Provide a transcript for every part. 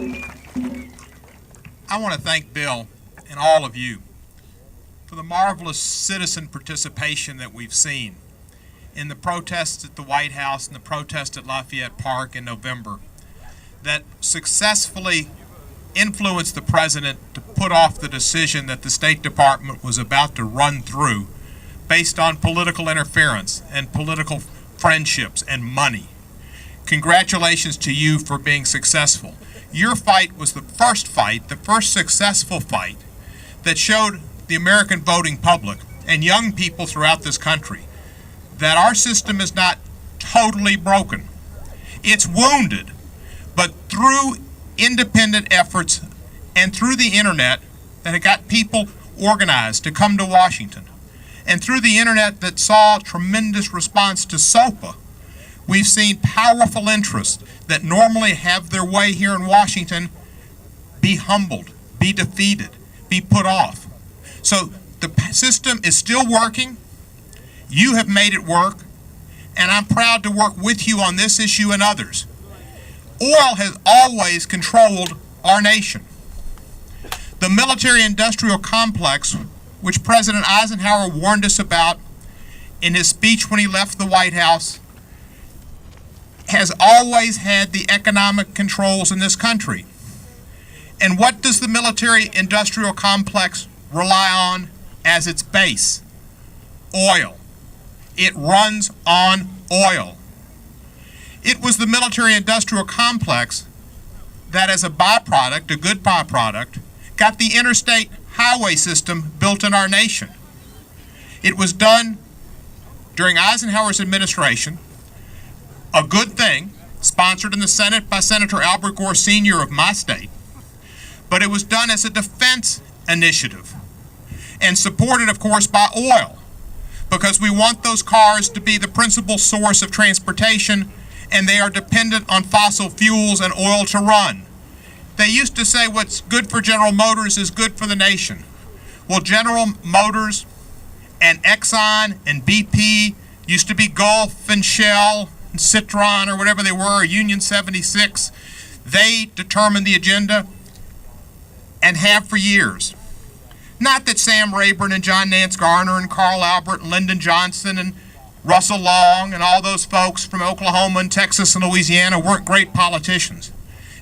I want to thank Bill and all of you for the marvelous citizen participation that we've seen in the protests at the White House and the protest at Lafayette Park in November that successfully influenced the president to put off the decision that the State Department was about to run through based on political interference and political friendships and money. Congratulations to you for being successful. Your fight was the first successful fight that showed the American voting public and young people throughout this country that our system is not totally broken. It's wounded, but through independent efforts and through the internet that had got people organized to come to Washington, and through the internet that saw tremendous response to SOPA, we've seen powerful interests that normally have their way here in Washington be humbled, be defeated, be put off. So the system is still working. You have made it work, and I'm proud to work with you on this issue and others. Oil has always controlled our nation. The military-industrial complex, which President Eisenhower warned us about in his speech when he left the White House, has always had the economic controls in this country. And what does the military-industrial complex rely on as its base? Oil. It runs on oil. It was the military-industrial complex that, as a byproduct, a good byproduct, got the interstate highway system built in our nation. It was done during Eisenhower's administration, a good thing, sponsored in the Senate by Senator Albert Gore Sr. of my state, but it was done as a defense initiative and supported, of course, by oil, because we want those cars to be the principal source of transportation, and they are dependent on fossil fuels and oil to run. They used to say what's good for General Motors is good for the nation. Well, General Motors and Exxon and BP used to be Gulf and Shell and Citron or whatever they were, or Union 76. They determined the agenda and have for years. Not that Sam Rayburn and John Nance Garner and Carl Albert and Lyndon Johnson and Russell Long and all those folks from Oklahoma and Texas and Louisiana weren't great politicians.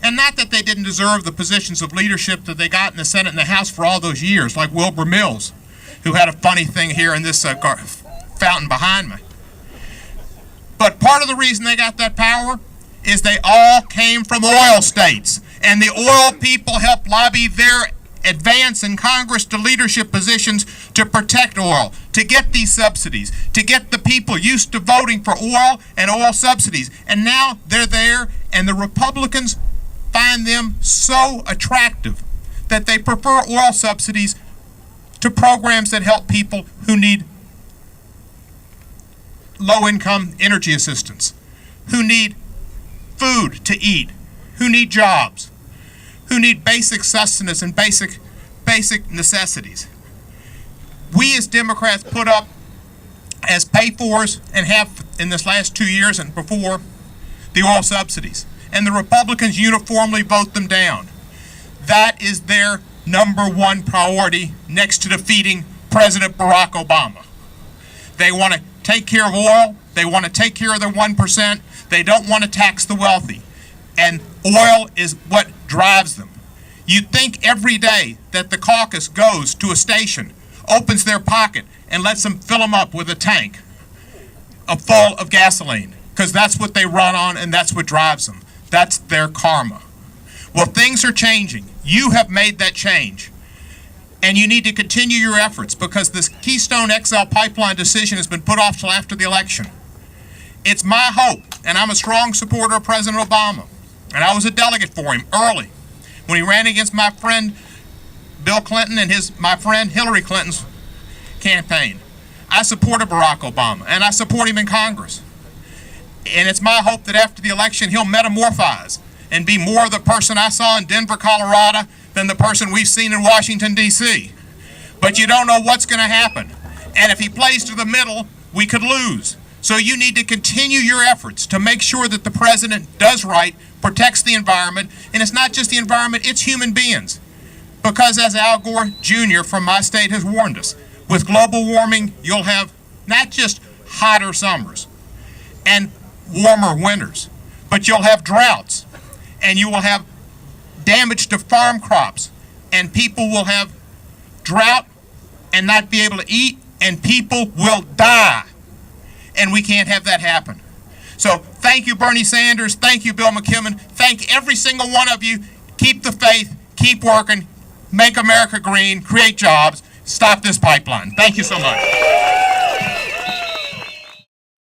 And not that they didn't deserve the positions of leadership that they got in the Senate and the House for all those years, like Wilbur Mills, who had a funny thing here in this fountain behind me. But part of the reason they got that power is they all came from oil states, and the oil people helped lobby their advance in Congress to leadership positions to protect oil, to get these subsidies, to get the people used to voting for oil and oil subsidies. And now they're there, and the Republicans find them so attractive that they prefer oil subsidies to programs that help people who need low-income energy assistance, who need food to eat, who need jobs, who need basic sustenance and basic necessities. We as Democrats put up as pay-fors, and have in this last 2 years and before, the oil subsidies. And the Republicans uniformly vote them down. That is their number one priority next to defeating President Barack Obama. They want to take care of oil. They want to take care of their 1%. They don't want to tax the wealthy. And oil is what drives them. You'd think every day that the caucus goes to a station, opens their pocket, and lets them fill them up with a tank full of gasoline, because that's what they run on and that's what drives them. That's their karma. Well, things are changing. You have made that change. And you need to continue your efforts, because this Keystone XL pipeline decision has been put off till after the election. It's my hope, and I'm a strong supporter of President Obama, and I was a delegate for him early when he ran against my friend Bill Clinton and my friend Hillary Clinton's campaign. I supported Barack Obama, and I support him in Congress. And it's my hope that after the election he'll metamorphose and be more the person I saw in Denver, Colorado than the person we've seen in Washington, D.C. But you don't know what's going to happen. And if he plays to the middle, we could lose. So you need to continue your efforts to make sure that the president does right protects the environment, and it's not just the environment, it's human beings. Because as Al Gore Jr. from my state has warned us, with global warming, you'll have not just hotter summers and warmer winters, but you'll have droughts, and you will have damage to farm crops, and people will have drought and not be able to eat, and people will die. And we can't have that happen. So thank you, Bernie Sanders. Thank you, Bill McKibben. Thank every single one of you. Keep the faith. Keep working. Make America green. Create jobs. Stop this pipeline. Thank you so much.